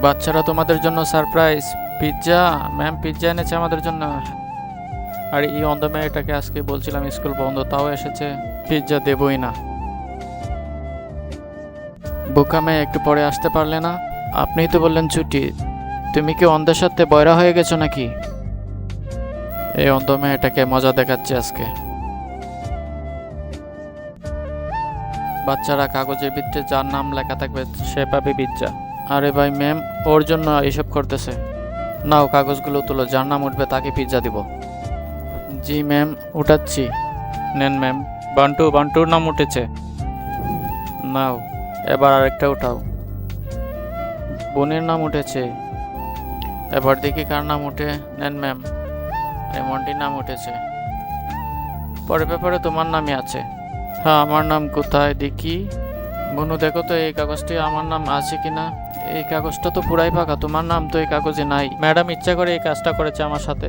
বাচ্চারা তোমাদের জন্য সারপ্রাইজ পিৎজা। ম্যাম পিৎজা এনেছে আমাদের জন্য। আর এই অন্ধ মেয়েটাকে আজকে বলছিলাম স্কুল বন্ধ, তাও এসেছে। পিৎজা দেবই না। বোকা মেয়ে, একটু পরে আসতে পারলে না? আপনিই তো বললেন ছুটি। তুমি কি অন্ধের সাথে বয়রা হয়ে গেছো নাকি? এই অন্ধ মেয়েটাকে মজা দেখাচ্ছে আজকে। বাচ্চারা কাগজের ভিতরে যার নাম লেখা থাকবে সে পাবে পিৎজা। আরে ভাই ম্যাম, ওর জন্য এসব করতেছে। নাও কাগজগুলো তুলো, যার নাম উঠবে তাকে পিৎজা দিব। জি ম্যাম, উঠাচ্ছি। নেন ম্যাম। বান্টুর নাম উঠেছে। নাও, এবার আরেকটা উঠাও। বোনের নাম উঠেছে। এবার দেখি কার নাম উঠে। নেন ম্যাম। রেমন্ডির নাম উঠেছে। পরের পেপারে তোমার নামই আছে। হ্যাঁ, আমার নাম কোথায় দেখি। বনু দেখো তো এই কাগজটি আমার নাম আছে কিনা। এই কাগজটা তো পুরাই ফাঁকা, তোমার নাম তো এই কাগজে নাই। ম্যাডাম ইচ্ছা করে এই কাজটা করেছে আমার সাথে।